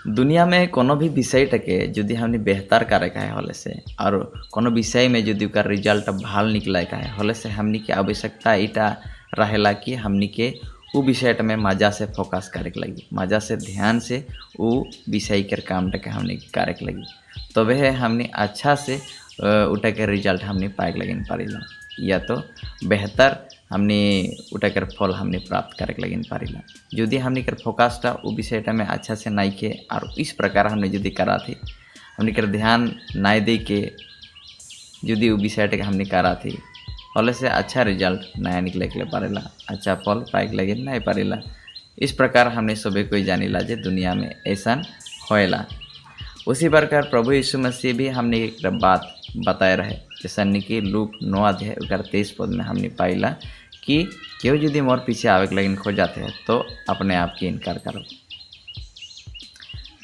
दुनिया में कोनो भी विषयटाके यदि हमने बेहतर करे के हले से और कोनो विषय में यदि ओकर रिजल्ट भाल निकले के हले से हमनी के आवश्यकता इटा रहेला कि हमनी के उ विषय में मजा से फोकस करे के लगी, मजा से ध्यान से उ विषय के कामटाके हमनी करे के लगी, तबे हमनी अच्छा से उटा के रिजल्ट हमनी पाए के लगी पारिला या तो बेहतर हमने उटा कर फल हमने प्राप्त करे लगिन पारिला। यदि हमने कर फोकसटा उ विषयटा में अच्छा से नाई के और इस प्रकार हमने यदि करा थी हमने कर ध्यान नाई दे के यदि उ विषयटा के हमने करा थी हले से अच्छा रिजल्ट नया निकले के पारेला, अच्छा फल पाए के लगिन नहीं पारिला। इस प्रकार हमने सभी कोई जानिला जे दुनिया में ऐसा होएला। उसी प्रकार प्रभु यीशु मसीह भी हमने एक बात बताए रहे जैसा कि लूक 9 अध्याय 23 पद में हमने पाइला कि क्यों यदि मोर पीछे आवे के लगिन खोजाते हैं तो अपने आप की इनकार करो।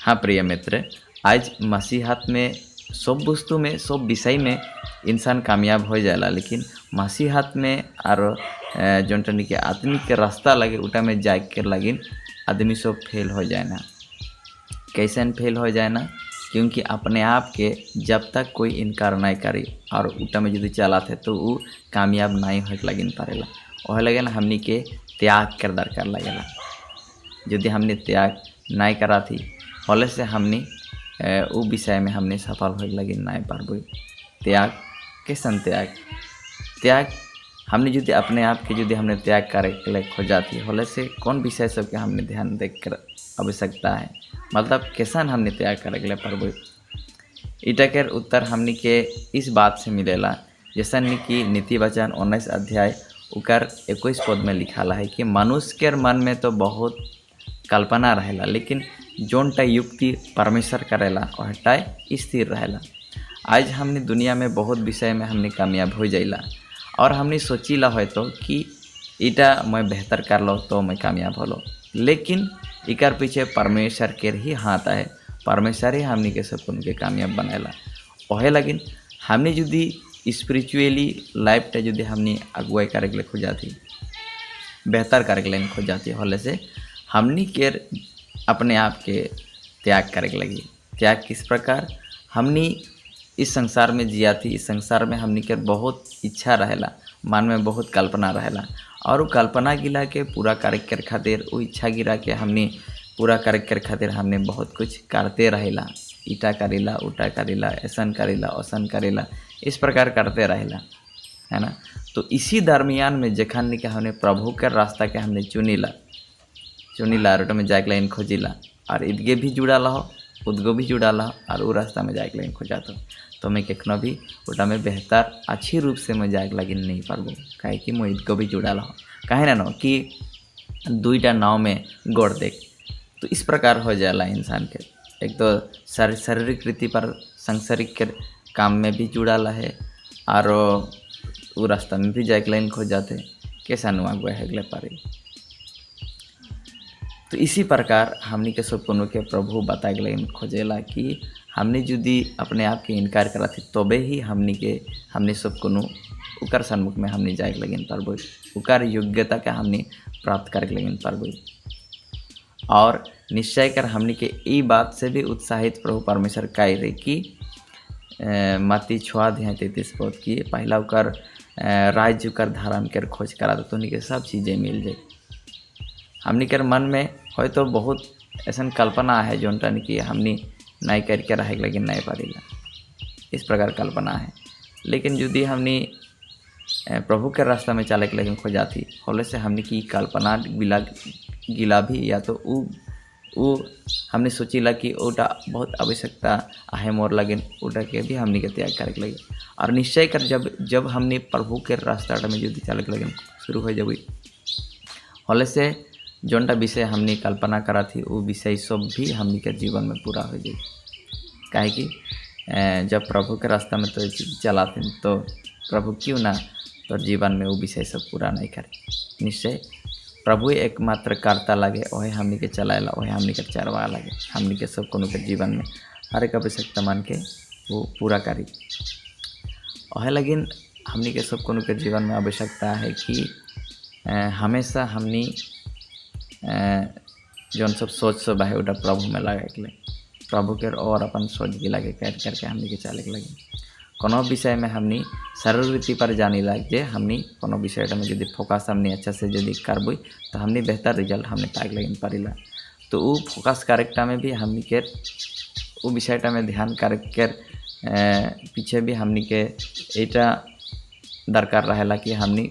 हाँ प्रिय मित्र, आज मसीहत में सब वस्तु में सब विषय में इंसान कामयाब हो जाएला, लेकिन मसीहत में और जोन के आदमी के रास्ता लगे उटा में जाए के लगिन आदमी सब फेल हो जाए ना। कैसे फेल हो जाए ना? क्योंकि अपने आप के जब तक कोई इनकार नहीं करी और उटा में यदि चलाते तो वो कामयाब नहीं हो लगिन पारेला। वह लगे ना हमनी के त्याग कर दरकार लगेला। यदि हमने त्याग नहीं करा थी हले से हमने वो विषय में हमने सफल हो लगिन नहीं पारबो। त्याग कैसन त्याग हमने यदि अपने आप के यदि हमने त्याग करे के लिए खोजा थी हले से कौन विषय सब के हमने ध्यान देख कर आवश्यकता है, मतलब कैसन हमने त्याग करे के लिए पारबो। इटा के उत्तर हमने के इस बात से मिलेला जैसा कि नीति वचन 19 अध्याय उकर 21 पद में लिखाला है कि मनुष्य के मन में तो बहुत कल्पना रहेला, लेकिन जोनटा युक्ति परमेश्वर करेला वहटा स्थिर रहेला। आज हमने दुनिया में बहुत विषय में हमने कामयाब हो जाइला और हमने सोचीला हो तो कि इटा मैं बेहतर कर लो तो मैं कामयाब होलो, लेकिन इकर पीछे परमेश्वर के ही हाथ है। परमेश्वर ही हमने के सब उनके कामयाब बनाएला। वह लगिन हमने यदि स्पिरिचुअली लाइफटा यदि हमने अगुवाई करे के खोजा थी बेहतर करे के लिए खोजा थी हले से हमने के अपने आप के त्याग करे के लगी। त्याग किस प्रकार? हमने इस संसार में जिया थी, इस संसार में हमने के बहुत इच्छा रहेला, मन में बहुत कल्पना रहेला और वो कल्पना गिला के पूरा करे के खातिर वो इच्छा गिरा के हमने पूरा करे के खातिर हमने बहुत कुछ करते रहेला। इटा करेला उटा करेला ऐसन करेला औसन करेला इस प्रकार करते रहेला, है ना। तो इसी दरमियान में जखन के हमने प्रभु के रास्ता के हमने चुनीला रोड में जाके लाइन खोजिला और इदगे भी जुड़ा हो उदगो भी जुड़ा हो और वो रास्ता में जाके लाइन खोजा तो मैं कखनो भी उटा में बेहतर अच्छी रूप से मैं जाके लगिन नहीं पारबो, काहे कि मैं इदगो भी जुड़ा हो। कहे ना कि दुईटा नाव में गोड़ देख, तो इस प्रकार हो जाला इंसान के। एक तो शारीरिक रीति पर सांसारिक के काम में भी जुड़ा है और वो रास्ता में भी जाके लाइन खोज जाते कैसा नुआ गुआ है पारे। तो इसी प्रकार हमने के सब कोनो के प्रभु बता के लाइन खोजेला कि हमने यदि अपने आप के इनकार करा थी तबे ही हमने सब कोनो उकर सन्मुख में हमने जाए लगिन पारबो, उकर योग्यता का हमने प्राप्त करे लगिन पारबो। और निश्चय कर हमने के ई बात से भी उत्साहित प्रभु परमेश्वर कहे रहे कि मत्ती 6 अध्याय 33 पद की पहला उकर राज्य उकर धर्म के खोज करा तो उन्हीं के सब चीज़ें मिल जाए। हमने के मन में हो तो बहुत ऐसा कल्पना है जो कि हमने नहीं करके रहे लेकिन नहीं पारेला, इस प्रकार कल्पना है। लेकिन यदि हमने प्रभु के रास्ता में चले के लेकिन खोजाती होले से हमने की कल्पना गिला भी या तो वो हमने सोचीला कि ओटा बहुत आवश्यकता है मोर लगिन ओटा के भी हमने के त्याग करे लगे। और निश्चय कर जब हमने प्रभु के रास्ता में यदि चले के लगिन शुरू हो जाबी होले से जोनटा विषय हमने कल्पना करा थी वो विषय सब भी हमने के जीवन में पूरा हो जाए। काहे कि जब प्रभु के रास्ता में तो चलाते तो प्रभु क्यों ना तो जीवन में वो विषय सब पूरा नहीं करे। निश्चय प्रभु एकमात्र कर्ता लगे वही हमने के चलाएला, वही हमने के चरवा लगे, हमने के सब कोनो के जीवन में हर एक आवश्यकता मान के वो पूरा करी। वह लेकिन हमने के सब कोनो के जीवन में आवश्यकता है कि हमेशा हमने जौन सब सोच सब है उटा प्रभु में लगे के लगे, प्रभु के और अपन सोच गिला के कैद करके हमनी के चले के लगे। कोनो विषय में हमनी सरल रीति पर जानी लाग जे हमनी कोनो विषय में यदि फोकस हमनी अच्छा से यदि करबई तो हमनी बेहतर रिजल्ट हमने पाए लगे पारिला। तो वो फोकस करेक्टा में भी हमनी के वो विषयटा में ध्यान कर पीछे भी हमनी के एटा दरकार रहेला कि हमनी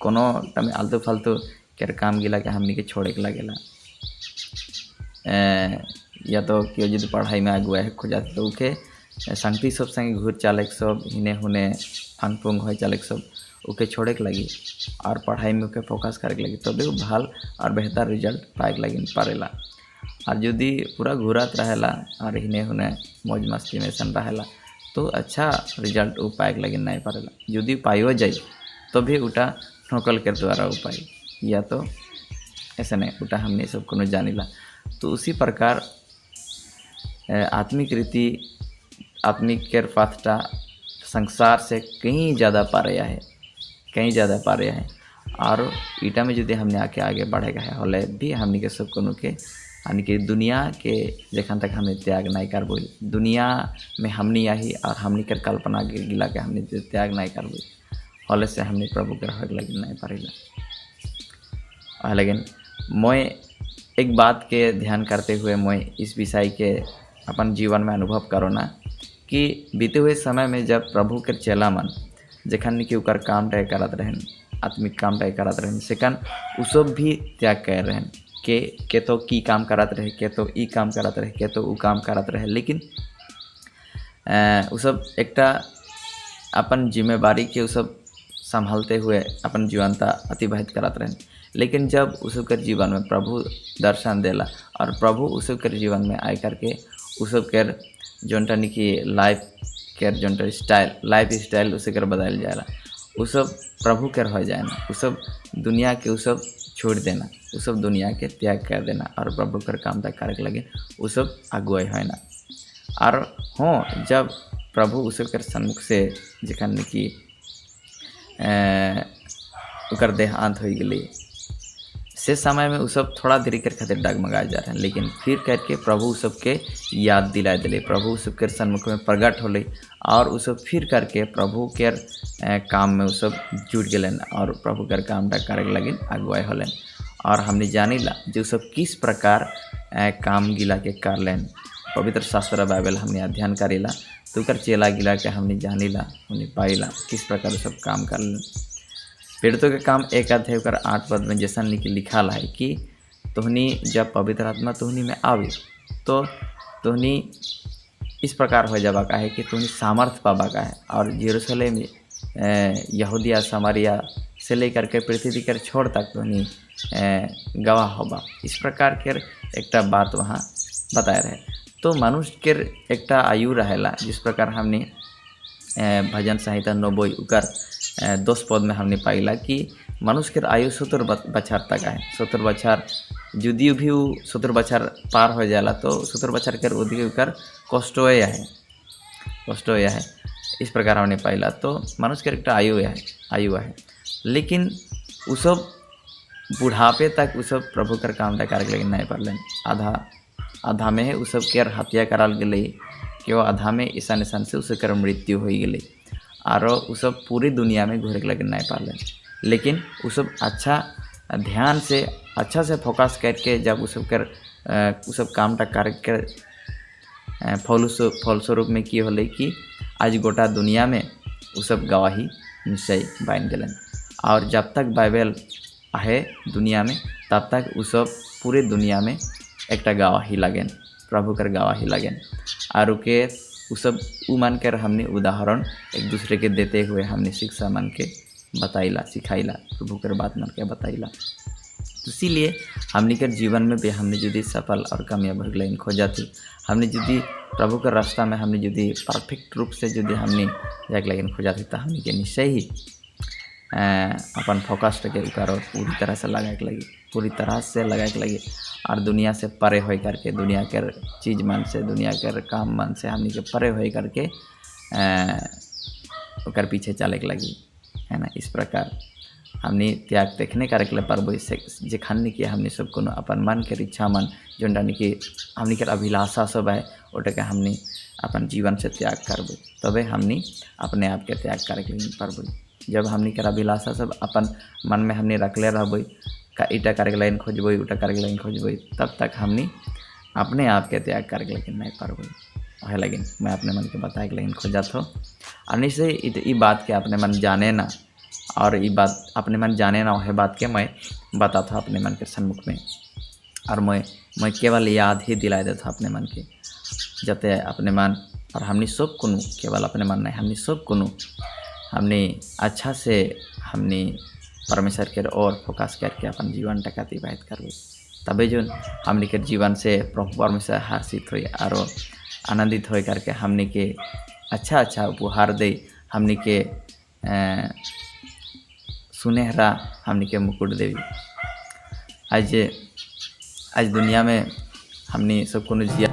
कोनो टाइम आलतू फालतू के काम गिला के हमनी के छोड़े के लगेला। या तो क्यों यदि पढ़ाई में आगुआ है खोजाते तो उके संगती सब संगे घूर चाले सब हिने हुने फंग फुंग हो चाले सब उके छोड़े के लगी और पढ़ाई में उके फोकस करे के लगी तबे वो भल और बेहतर रिजल्ट पाए के लगी पारेला। और यदि पूरा घूरत रहेला और हिने हुने मौज मस्ती में सन रहेला तो अच्छा रिजल्ट वो पाए के लगी नहीं पारेला। यदि पाइयो जाए तो भी उटा नकल के द्वारा उपाय या तो ऐसा नहीं उटा हमने सब को जानिला। तो उसी प्रकार आत्मिक रीति आत्मिक केर पाथटा संसार से कहीं ज़्यादा पारया है, कहीं ज़्यादा पारया है। और ईटा में यदि हमने आके आगे बढ़ेगा है होले भी हमने के सब को के यानी कि दुनिया के जखन तक हमने त्याग नहीं करबो दुनिया में हमनी आई और हमनी के कल्पना के गिला के हमने त्याग नहीं करबो होले से हमने प्रभु के रह लगे नहीं पारेला। लेकिन मैं एक बात के ध्यान करते हुए मैं इस विषय के अपन जीवन में अनुभव करो ना कि बीते हुए समय में जब प्रभु के चेला मन जखन कि उकर काम तय करत रहन आत्मिक काम तय करत रहन सेकन उ सब भी त्याग कर रहन के तो की काम करत रहे के तो ई काम करत रहे के तो उ काम करत रहे। लेकिन उ सब एकटा अपन जिम्मेवारी के उ सब संभालते हुए अपन जीवनता अतिबाहित करत रहन। लेकिन जब उस जीवन में प्रभु दर्शन देला और प्रभु उस जीवन में आए करके उस जोनटा कि लाइफ केयर जोनटा स्टाइल लाइफ स्टाइल उसे कर बदल जाएला उ सब प्रभु के हो जाए ना उ सब दुनिया के उ सब छोड़ देना उ सब दुनिया के त्याग कर देना और प्रभु कर काम तक करे लगे उ सब अगुवाई है ना। और हाँ जब प्रभु उस सन्मुख से जखन कि उकर देहांत हो गई से समय में उ सब थोड़ा देरी कर खातिर डगमगाए जा रहे हैं। लेकिन फिर करके प्रभु सबके याद दिला दिले प्रभु सबके सन्मुख में प्रकट होले और उ सब फिर करके प्रभु के काम में उ सब जुट गए और प्रभु के काम करे लगे अगुवाई होलन। और हमने जानिला जो सब किस प्रकार काम गिला के कर लेन पवित्र शास्त्र बाइबल हमने अध्ययन करेला तो कर चेला गिला के हमने जानिला हमने पाइला किस प्रकार सब काम कर लेन। पीड़ितों के काम एक अध्याय कर 8 पद में जैसा लिखा है कि तोहनी जब पवित्र आत्मा तोहनी में आवे तो तोहनी इस प्रकार हो जावा का है कि तोहनी सामर्थ पावा का है और यरूशलेम यहूदिया समारिया से लेकर के पृथ्वी के छोड़ तक तोहनी गवाह होगा। इस प्रकार के एकटा बात वहाँ बताए रहे। तो मनुष्य के एकटा आयु रहेला जिस प्रकार हमने भजन संहिता 90 उकर 10 पद में हमने पाइला कि मनुष्य के आयु 70 बछर तक है। 70 बछर यदि भी 70 बछर पार हो जाला तो 70 बछर के उधर कष्ट है। इस प्रकार हमने पाइला तो मनुष्य के एक आयु है। लेकिन उ सब बुढ़ापे तक उ सब प्रभु कर काम करे लेकिन नहीं पारलन। आधा में उ सब के हत्या कराल गई क्यों आधा में ईशान से उसकर मृत्यु हो गई और उ सब पूरी दुनिया में घूरे लगे नहीं पारलन। लेकिन उ सब ध्यान से अच्छा से फोकस करके जब उ सब काम करके फलस्वरूप में की होले कि आज गोटा दुनिया में उ सब गवाही निश्चय बन गलन। और जब तक बाइबल है दुनिया में तब तक उ सब पूरे दुनिया में एक गवाही लगें प्रभु कर गवाही लगें। और के उ सब मान कर हमने उदाहरण एक दूसरे के देते हुए हमने शिक्षा मन के बताइला सिखाइला प्रभु कर बात मन के बताइला। इसीलिए हमने के जीवन में भी हमने यदि सफल और कामयाब हो गए खोजाती हमने यदि प्रभु के रास्ता में हमने यदि परफेक्ट रूप से यदि हमने जाके लगे खोजाती तो हमने के निश्चय ही अपन फोकस के ऊपर पूरी तरह से लगाए के लगे और दुनिया से परे हो करके दुनिया के चीज मन से दुनिया के काम मन से हमने के परे हो करके पीछे चले के लगी है ना। इस प्रकार हमनी त्याग देखने करके पारबो जेखान कि हमनी सब कोनो अपन मन के इच्छा मन जोटा कि हमनी के अभिलाषा सब है ओटा के हमनी अपन जीवन से त्याग करबो, तबे हमनी अपने आप के त्याग करके पारबो। जब हमनी के अभिलाषा सब अपन मन में हमनी रखले रहबो का इटा करके लाइन खोजबो उटा करके लाइन खोजबो, तब तक हमनी अपने आप के त्याग करके लेकिन नहीं पारबो। वह लेकिन मैं अपने मन के बताए के लेकिन खोजत हो और निश्चय ई बात के अपने मन जाने ना, और ये बात अपने मन जाने ना वह बात के मैं बताता हूँ अपने मन के सम्मुख में, और मैं केवल याद ही दिला देता हूँ अपने मन के, जते अपने मन और हमनी सब को केवल अपने मन नहीं हमनी सब को हमनी अच्छा से हमनी परमेश्वर के ओर फोकस करके अपन जीवन टका अतिबाहित करबे, तबे जो हमनी के जीवन से प्रभु परमेश्वर हर्षित हो और आनंदित हो करके हमनी के अच्छा अच्छा उपहार दे, हमनी के सुनहरा हमनी के मुकुट देवी। आज दुनिया में हमनी सब को जिया